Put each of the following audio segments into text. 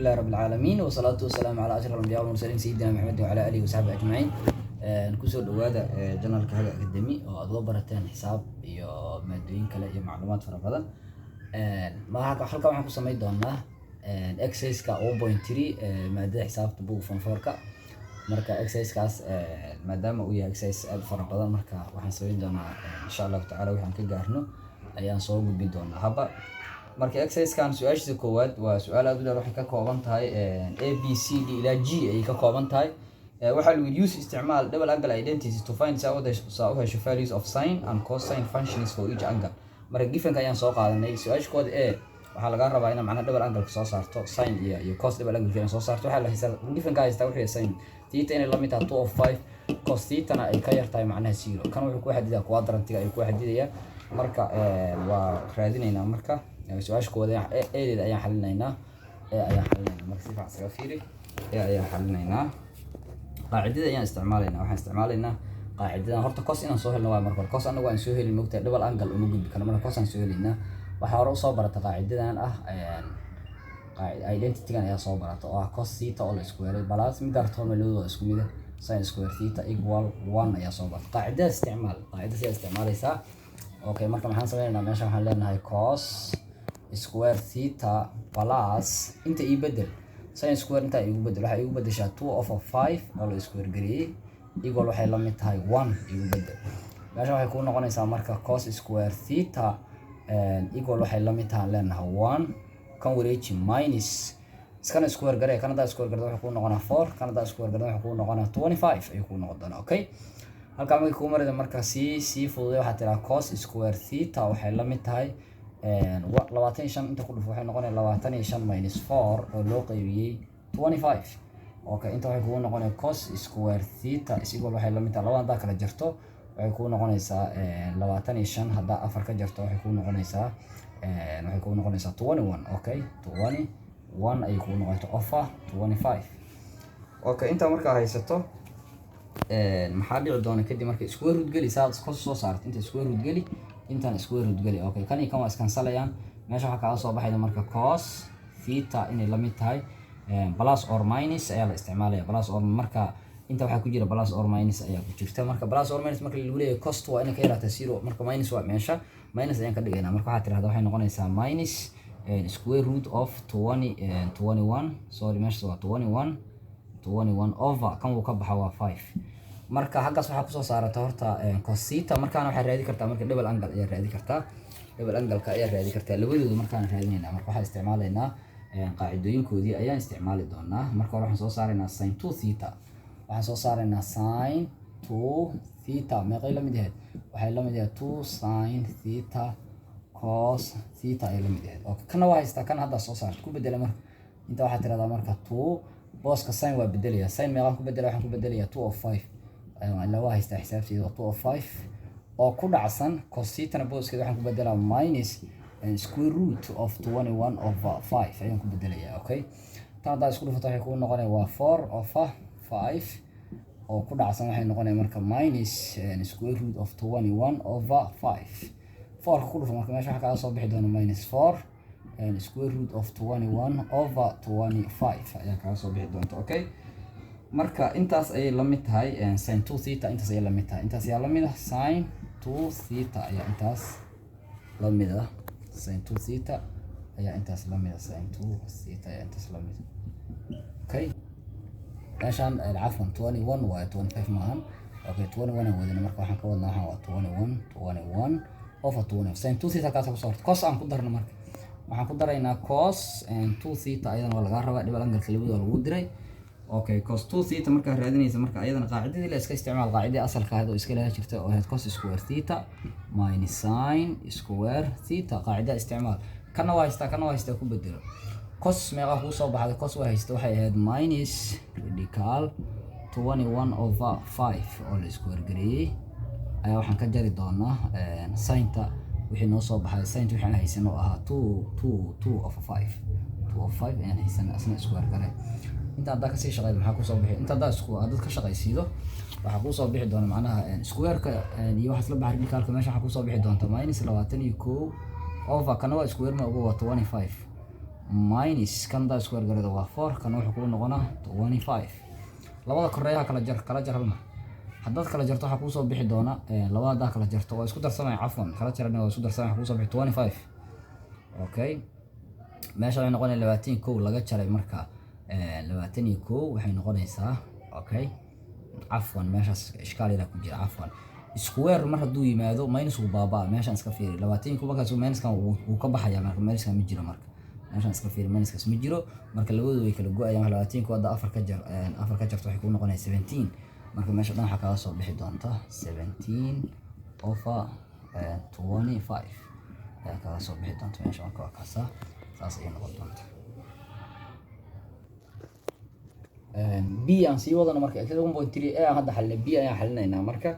لله رب العالمين والصلاة والسلام على أشرف الأنبياء والمرسلين سيدنا محمد وعلى آله وصحبه أجمعين. kusoo dhawaada janalka Haga Academy oo aad uga barateen xisaab iyo maadooyin kale iyo macluumaad fara badan. Halkan waxaan ku samayn doonaa exercise-ka 1.3 maadada xisaabta buug form 4ka. Marka exercise-kaas maadaama uu yahay exercise aad fara badan, marka waxaan samayn doonaa insha Allah taala waxaan ka gaarno ayaan soo gudbin doonaa haba. marka exercise-kan su'aashiisa koowaad waa su'aal aad u dheer, waxay ka kooban tahay a b c d ilaa g ay ka kooban tahay. waxaa lagu use isticmaal double angle identity to find how the values of sine and cosine functions for each angle. marka givenka ayaan soo qaadanay. su'aasha koowaad waxaa laga rabaa inaad macnaha double angle soo saarto, sine iyo cos double angle soo saarto. waxaa la xisaab givenka haysta wuxuu sine theta inay la mid tahay 2 of 5, cos theta ay ka yar tahay macnaha 0. kan wuxuu ku xadidaa quadrantiga ay ku xadidaya. marka waa raadinaynaa. marka su'aasha koowaad eedeeda ayaan xalinaynaa. marka si fiican isaga fiiri ayaan xalinaynaa. qaacidada ayaan isticmaalaynaa. waxaan isticmaalaynaa qaacidadan. horta cos inaan soo helno waa marka hore. cos anagu aan soo helin moogtahay double angle uma gudbi karno. marka cos aan soo helaynaa. waxaa hore usoo barata qaacidadan identity-gan ayaa soo barata oo ah cos theta oo la isku weeray plus mid artoon labadooda isku mid ah sin square theta equal 1 ayaa soo barata. qaacidada isticmaal. qaacidada sidaa isticmaalaysaa. okay, marka maxaan sameynaynaa? meesha waxaan leenahay cos square theta plus inta ii bedel sin square inta igu bedel. waxay igu bedeshaa 2 over 5 oo la square gareeyay equal waxay la mid tahay 1 igu bedel. meesha waxay ku noqonaysaa marka cos square theta equal waxay la mid tahay leenahay 1 kan wareeji minus iskana square garee kan hada square garee waxa ku noqonaa 4 kan hada square garee waxa ku noqonaa 25 ay ku noqon doonaa. okay, halka markay ku marayda marka si fududay waxa tiraa cos square theta waxay la mid tahay 25 inta ku dhufo waxay noqonaysaa 25 minus 4 oo loo qaybiyay 25. okay, inta waxay ku noqonaysaa cos square theta is equal waxay la mid tahay labada kala jarto waxay ku noqonaysaa 25 hadda 4 ka jarto waxay ku noqonaysaa 21. okay, 21 ay ku noqoto over 25. okay, inta marka haysato maxaa dhici doona kadib marka square root geli cos soo saarto inta square root geli intan square root geli. okay, kan iyo kan waa iskansalayaan. meesha waxa ka soo baxayda marka cos theta inay la mid tahay plus or minus ayaa la isticmaalaya. plus or marka inta waxa ku jira plus or minus ayaa ku jirta. marka plus or minus marka lagu leeyahay cost waa in ka yaraato 0. marka minus waa meesha minus ayaan ka dhigaynaa. marka waxa tiraahdaa waxay noqonaysaa minus square root of 21 sorry meesha waa 21 over kan uu ka baxa waa 5. marka halkaas waxa ku soo saarata horta cos theta. markaana waxa raadi kartaa marka double angle ayaa raadi kartaa. double angle-ka ayaa raadi kartaa labadooda. markaan raadinaynaa marka waxa isticmaalaynaa qaacidooyinkoodii ayaan isticmaali doonaa. marka hore waxaan soo saaraynaa sin 2 theta. waxaan soo saaraynaa sin 2 theta meeqay la mid yahay? waxay la mid yahay 2 sin theta cos theta ay la mid yahay. okay, kana waa haystaa kan hadda soo saarto ku bedela. marka inta waxa tiraahdaa marka 2 booska sin waa bedelaya. sin meeqan ku bedela? waxaan ku bedelayaa 2 of 5 ila waa haystaa xisaabteeda 2 of 5 oo ku dhacsan cos theta booskeeda waxaan ku bedelaa minus square root of 21 over 5 ayaan ku bedelayaa. okay, tan hadda isku dhufato waxay ku noqonaysaa waa 4 over 5 oo ku dhacsan waxay noqonaysaa marka minus square root of 21 over 5. 4 ku dhufo marka meesha waxa ka soo bixi doona minus 4 square root of 21 over 25 ayaa ka soo bixi doonta. okay, marka intaas ay la mid tahay sin 2 theta. intaas ay la mid tahay intaas ayaa la mid ah sin 2 theta ayaa intaas la mid ah sin 2 theta ayaa intaas la mid ah sin 2 theta ayaa intaas la mid. okay, meeshan afwan 21 waa 25 maahan. okay, 21 aan wadana marka waxaan ka wadnaa waxa waa 21 over 20 sin 2 theta kaas ku soo horto cos aan ku darno. marka waxaan ku daraynaa cos 2 theta ayadana waa laga rabaa double angle labadooda lagu diray. okay, cos 2 theta marka raadinaysa marka ayadana qaacidadii la iska isticmaal qaacidada asalka ah oo iska leeyahay jirta oo ahayd cos square theta minus sin square theta. qaacida isticmaal. kana waa haystaa ku bedelo. cos meeqa ku soo baxday? cos waa haysta waxay ahayd minus radical 21 over 5 oo la square gareeyay ayaa waxaan ka jari doonaa sinta wixii noo soo baxay. sinta waxaan haysan oo ahaa 2 over 5 ayaan haysan asna square garee. inta hadda ka sii shaqeeyo maxaa ku soo bixi? inta hadda dad ka shaqaysiido waxa ku soo bixi doona macnaha square-ka iyo waxa isla baxay radicalka meesha waxa ku soo bixi doonta minus 21 over kana waa square ma ugu waa 25 minus kan daa square gareeda waa 4 kan wuxuu kuu noqonaa 25 labada koreeyaha kala jar hal mar haddaad kala jarto waxaa kuusoo bixi doona labada haddaa kala jarto waa isku darsamaya cafwan kala jarana waa isku darsamaya waxaa kuusoo bixi 25 okay meesha waxay noqonaysaa 21 laga jaray marka 21 waxay noqonaysaa okay cafwan meeshaas ishkaal ila ku jira cafwan square mar hadduu yimaado minus uu baabaa meeshan iska fiiri 21 markaas minus kan uu ka baxaya marka minus kan ma jiro marka meeshan iska fiiri minus kaas ma jiro marka labadoodu way kala go'ayaan 21 hadda afar ka jarto waxay ku noqonaysaa 17 marka meesha dhan waxa kala soo bixi doonta 17 over 25 ayaa kala soo bixi doonta meesha marka waa kaasa saas ay noqon doonta b aan sii wadana marka x 1.3 a hadda xalin b ayaan xalinaynaa marka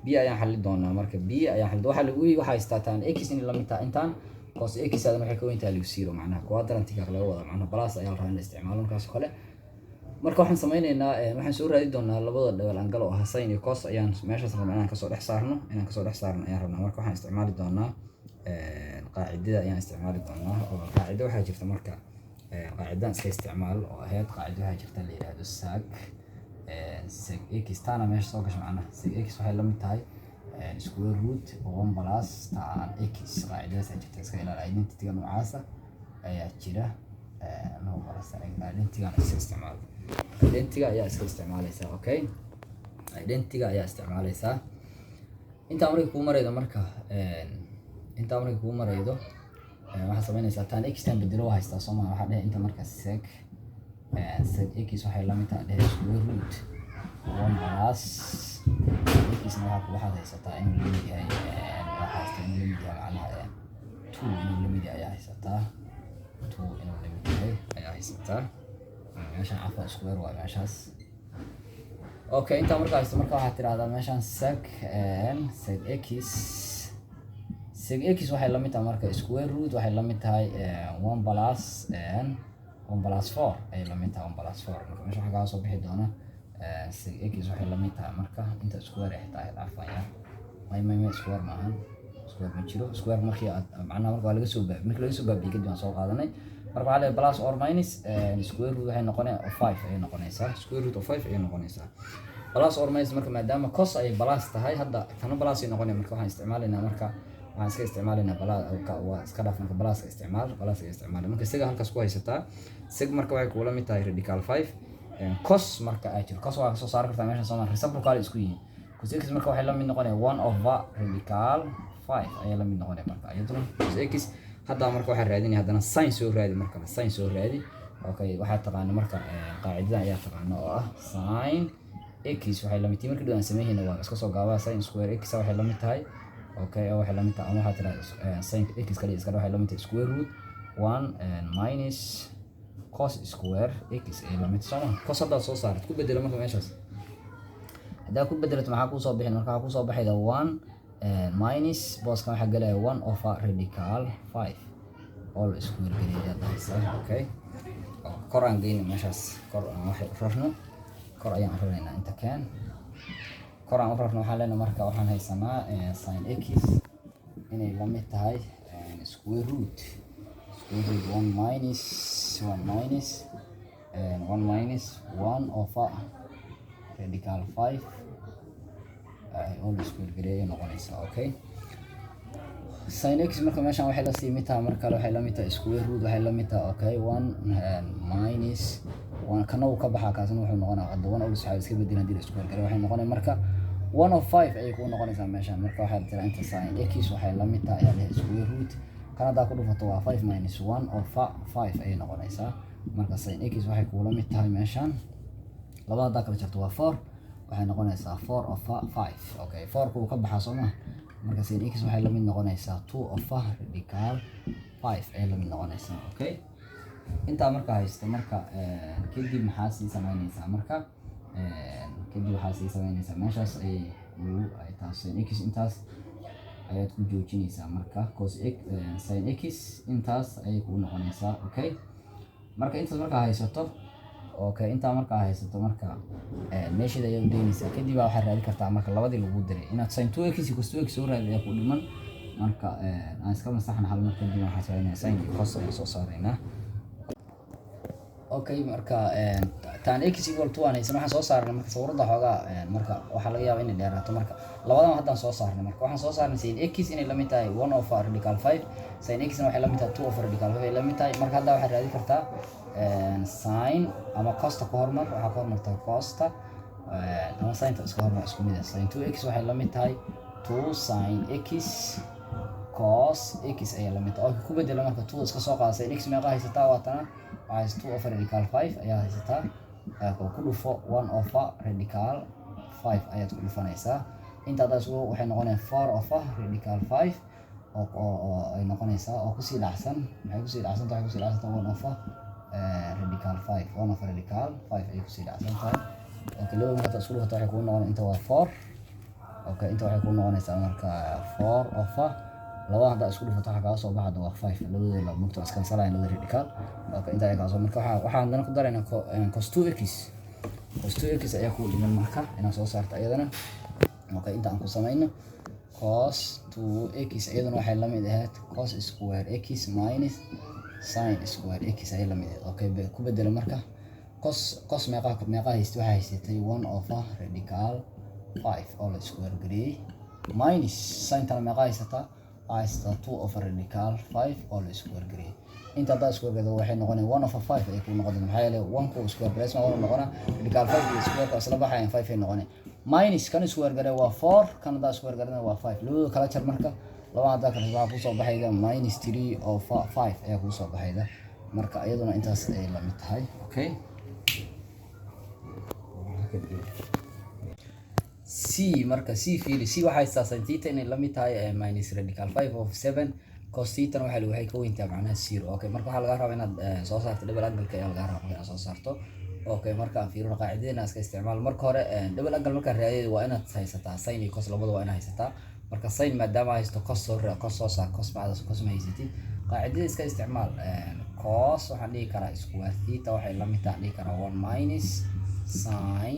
b ayaan xalin doonaa marka b ayaan xalin waxa lagu waxa istaataan x in la mid tahay intaan cos x adan waxay ka weyntaa lagu zero macnaha quadrantiga laga wada macnaha plus ayaa la rabaa in la isticmaalo markaas kale marka waxaan sameynaynaa waxaan soo raadi doonaa labada dhawal angle oo ah sin iyo cos ayaan meeshaas rabnaa inaan kasoo dhex saarno ayaan rabnaa marka waxaan isticmaali doonaa qaacidada ayaan isticmaali doonaa oo qaacida waxaa jirta marka qaacidan iska isticmaal oo ahayd qaacida waxaa jirta la yiraahdo sag x tana meesha soo gasho macnaha sag x waxay la mid tahay square root 1 plus tan x qaacidadaas jirta iska ilaali identity-ga noocaasa ayaa jira no plus identity-ga ayaa iska isticmaalaysaa okay identity-ga ayaa isticmaalaysaa inta markay kuu maraydo waxaa sameynaysaa tan x tan bedelo waa haystaa Soomaaliya waxaa dhahay inta marka sec x waxay la mid tahay square root 1 plus x waxaad haysataa inuu la mid yahay macnaha 2 inuu la mid yahay ayaa haysataa meeshan cafa square waa meeshaas okay inta marka haysto marka waxaad tiraahdaa meeshan sec x waxay la mid tahay marka square root waxay la mid tahay 1 plus 4 ay la mid tahay 1 plus 4 marka meesha waxa ka soo bixi doona sec x waxay la mid tahay marka inta square ay tahay afaya may square maahan square ma jiro square markii macnaha marka laga soo baabiyo kadib aan soo qaadanay marka waxa la plus or minus square root waxay noqonaysaa 5 ay noqonaysaa square root of 5 ay noqonaysaa plus or minus marka maadaama cos ay plus tahay hadda tan plus ay noqonaysaa marka waxaan isticmaalaynaa marka waxaan iska isticmaalaynaa waa iska dhaaf marka plus isticmaal marka isaga halkaas ku haysataa sig marka waxay kula mid tahay radical 5 cos marka ay jiro cos waa soo saar kartaa meesha Soomaaliya reciprocal isku yihiin cos x marka waxay la mid noqonaysaa 1 over radical 5 ay la mid noqonaysaa marka iyaduna cos x hadda marka waxaan raadinay haddana sin soo raadi okay waxaa taqaana marka qaacidadan ayaa taqaana oo ah sin x waxay la mid tahay marka dhawaan sameeyayna waa iska soo gaabaa sin square x waxay la mid tahay okay waxay la mid tahay ama waxaa tiraahdaa sin x kale iska waxay la mid tahay square root 1 minus cos square x ay la mid tahay cos hadda soo saarto ku bedelo marka meeshaas hadda ku bedelato maxaa ku soo bixin marka waxa ku soo baxayda 1 minus boss kan waxa galaya 1 over radical 5 all square gareeya taasa okay kor aan geeyno meeshaas kor aan wax rarno kor ayaan raraynaa inta kan kor aan rarno waxaan leenahay marka waxaan haysanaa sin x inay la mid tahay square root 1 minus 1 over radical 5 all square gareeya noqonaysa okay sin x marka meeshan waxay la sii mid tahay marka waxay la mid tahay square root waxay la mid tahay okay 1 minus 1 kana uu ka baxaa kaasna wuxuu noqonayaa hadda 1 all waxa iska bedelan dil square gareeya waxay noqonaysaa marka 1 of 5 ay ku noqonaysaa meeshan marka waxaad tiraa inta sin x waxay la mid tahay square root kana daa ku dhufato waa 5 minus 1 of 5 ay noqonaysaa marka sin x waxay ku la mid tahay meeshan labada kala jarto waa 4 waxay noqonaysaa 4 of 5 okay 4 ku ka baxaa Soomaa marka sin x waxay la mid noqonaysaa 2 of radical 5 ay la mid noqonaysaa okay inta marka haysto marka kadib maxaa sii sameynaysaa marka kadib waxaa sii sameynaysaa meeshaas ay taas sin x intaas ayaad ku joojinaysaa marka cos x sin x intaas ay ku noqonaysaa okay marka intaas marka haysato okay inta marka haysato marka meeshada ay u deynaysaa kadib waxa raadi kartaa marka labadii lagu diray inaad sin 2x cos 2x soo raadiyo ku dhiman marka aan iska masaxna hal mar kadib waxa sameynaa sin cos ay soo saarayna okay marka tan x equal to 1 aysan waxaan soo saarnay marka sawirada xoogaa marka waxa laga yaabaa inay dheeraato marka labadan haddaan soo saarnay marka waxaan soo saarnay sin x inay la mid tahay 1 over radical 5 sin x waxay la mid tahay 2 over radical 5 ay la mid tahay marka hadda waxaad raadi kartaa sin ama costa ka hormar waxa ka hormartaa costa ama sinta iska hormar isku mid ah sin 2x waxay la mid tahay 2 sin x cos x ay la mid tahay oo ku bedelo marka 2 iska soo qaadaysa sin x meeqa haysataa waa tan is 2 over radical 5 ayaa haysataa ku dhufo 1 over radical 5 ayaad ku dhufanaysaa inta taas waxay noqonaysaa 4 over radical 5 oo ay noqonaysaa oo ku sii dhacsan maxay ku sii dhacsan tahay 1 over radical 5 1 over radical 5 ay ku sii dhacsan tahay okay loo marka isku dhufto waxay ku noqonaysaa inta waa 4 okay inta waxay ku noqonaysaa marka 4 over labada hadda isku dhufto waxa ka soo baxda waa 5 labadooda la mugto iskan salayn labada radical okay inta ay ka soo marka waxaan dan ku dareynaa cos 2x ayaa ku dhiman marka inaan soo saarto ayadana okay inta aan ku sameeyno cos 2x ayadana waxay la mid ahayd cos square x minus sin square x ay la mid ahayd okay ku bedelo marka cos meeqa haystay 1 over radical 5 oo la square gareeyay minus sin tan meeqa haysataa is 2 over radical 5 all square gray inta da square gray waxay noqonay 1 over 5 ay ku noqdeen maxay leeyahay 1 ku square gray ma noqona radical 5 square ka isla baxayaan 5 ay noqonay minus kan square gray waa 4 kan da square gray waa 5 labada kala jar marka labada kala jar ku soo baxayda minus 3 over 5 ay ku soo baxayda marka iyaduna intaas ay la mid tahay okay c marka c fiiri c waxay saasan theta inay la mid tahay minus radical 5 of 7 cos theta waxay ka weyntaa macnaha 0 okay marka waxa laga rabaa inaad soo saarto double angle-ka ayaa laga rabaa inaad soo saarto okay marka aan fiirino qaacidada iska isticmaal marka hore double angle marka raadiyay waa inaad haysataa sin iyo cos labada waa inaad haysataa marka sin maadaama haysto cos soo saar cos bacda cos ma haysatid qaacidada iska isticmaal cos waxaan dhigi karaa square theta waxay la mid tahay dhigi karaa 1 minus sin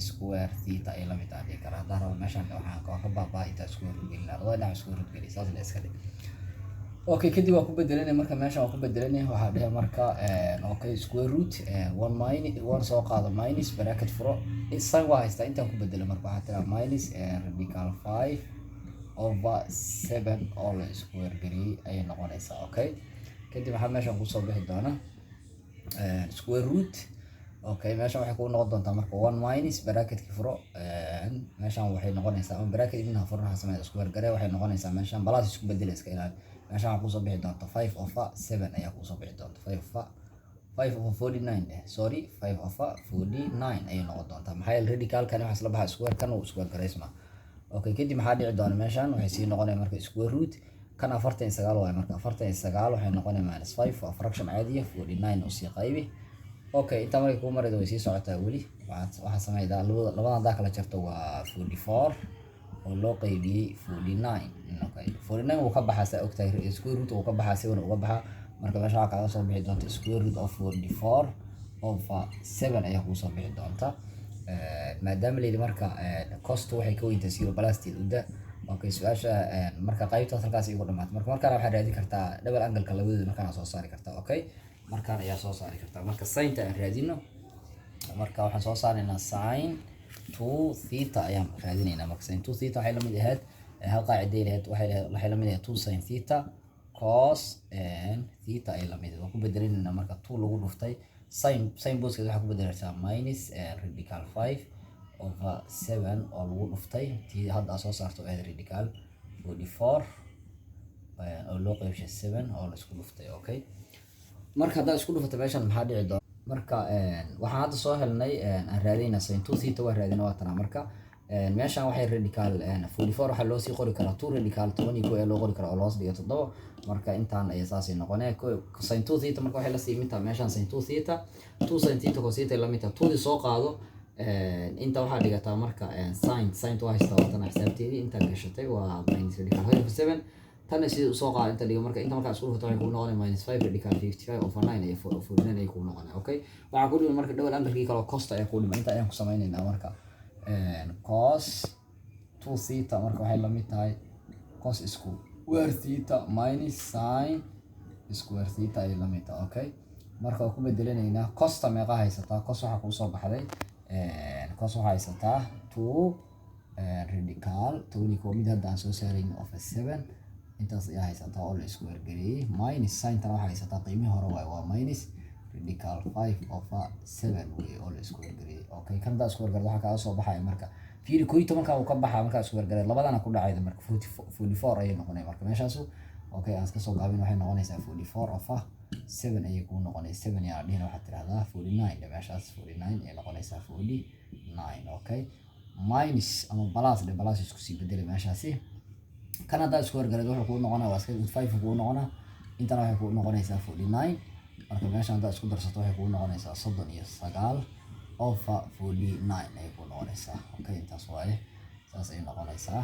square theta ay la mid tahay karaa hadda meeshan waxaan ka baabaaita square root gelina labada dhinac square root gelina saas la iska dhig okay kadib waan ku bedelanay marka meeshan waan ku bedelanay waxa dhahay marka okay square root 1 minus 1 soo qaado minus bracket furo sin waa haysta intaan ku bedelo marka waxa tira minus radical 5 over 7 all square geliyay ay noqonaysaa okay kadib waxa meeshan ku soo bixi doona square root okay meeshan waxay ku noqon doontaa marka 1 minus bracket ki furo meeshan waxay noqonaysaa ama bracket ibna furnaha sameeyo square gare waxay noqonaysaa meeshan balance isku bedel iska ilaali meeshan waxa ku soo bixi doonta 5 over 7 ayaa ku soo bixi doonta 5 over 49 sorry 5 over 49 ay noqon doontaa maxay radical kan waxa la baxay square kan oo square gareysma okay kadib maxaa dhici doona meeshan waxay sii noqonaysaa marka square root kan 49 waay marka 49 waxay noqonaysaa minus 5 waa fraction caadiya 49 oo sii qaybi okay inta markay ku mareedo way sii socotaa wali waxa sameeyay labada hadda kala jarto waa 44 oo loo qaybiyay 49 okay 49 uu ka baxaa ogtahay square root uu ka baxaa si uu uga baxaa marka meesha waxa ka soo bixi doonta square root of 44 over 7 ayaa ku soo bixi doonta maadaama leeyahay marka cost waxay ka weyntaa 0 balasted uda okay su'aasha marka qaybta halkaas igu dhamaatay marka waxa raadi kartaa double angle-ka labadooda marka soo saari kartaa okay markaan ayaa soo saari kartaa marka sin ta aan raadino marka waxaan soo saaraynaa sin 2 theta ayaan raadinaynaa marka sin 2 theta waxay la mid ahayd hal qaacidadeed waxay la mid ahayd 2 sin theta cos theta ay la mid ah ku bedelinayna marka 2 lagu dhuftay sin booskeeda waxa ku bedelaysaa minus radical 5 over 7 oo lagu dhuftay tii hadda soo saarto radical 44 oo loo qaybshay 7 oo la isku dhuftay okay marka hadda isku dhufato meeshan maxaa dhici doona marka waxaan hadda soo helnay aan raadinayna sin 2 theta waa raadinaa waa tan marka meeshan waxay radical 44 waxa loo sii qori karaa 2 radical 12 ee loo qori karaa oo loo dhigo 7 marka intaan ay saasi noqonay sin 2 theta marka waxay la sii minta meeshan sin 2 theta 2 sin theta cos theta la minta 2 soo qaado inta waxa dhigataa marka sin waa haysta watan xisaabteedii inta gashatay waa minus radical 7 tan si soo qaad inta dhigo marka inta marka isku dhufto waxay ku noqonay minus 5 radical 55 over 9 ay 49 ay ku noqonay okay waxa ku dhiman marka double angle-kii kale cost ayaa ku dhiman inta ayaan ku sameynaynaa marka cos 2 theta marka waxay la mid tahay cos square theta minus sin square theta ay la mid tahay okay marka ku bedelanaynaa costa meeqa haysataa cos waxa ku soo baxday cos waxa haysataa 2 radical 2 ko mid hadda aan soo saarayn of 7 intaas ayaa haysataa oo la isku wargeliyay minus sin tan waxa haysataa qiimihii hore waa minus radical 5 over 7 way oo la isku wargeliyay okay kan da isku wargelay waxa ka soo baxay marka fiiri kooy tobanka uu ka baxaa marka isku wargelay labadana ku dhacay marka 44 ayay noqonay marka meeshaas okay aan iska soo gaabin waxay noqonaysaa 44 over 7 ayay ku noqonaysaa 7 yaa dhina waxa tiraahdaa 49 meeshaas 49 ay noqonaysaa 49 okay minus ama plus isku sii bedelay meeshaasi kan hadda isku wargelay wuxuu ku noqonaa waa iska 5 ku noqonaa intana waxay ku noqonaysaa 49 marka meeshan hadda isku darsato waxay ku noqonaysaa 39 over 49 ay ku noqonaysaa okay intaas waaye saas ay noqonaysaa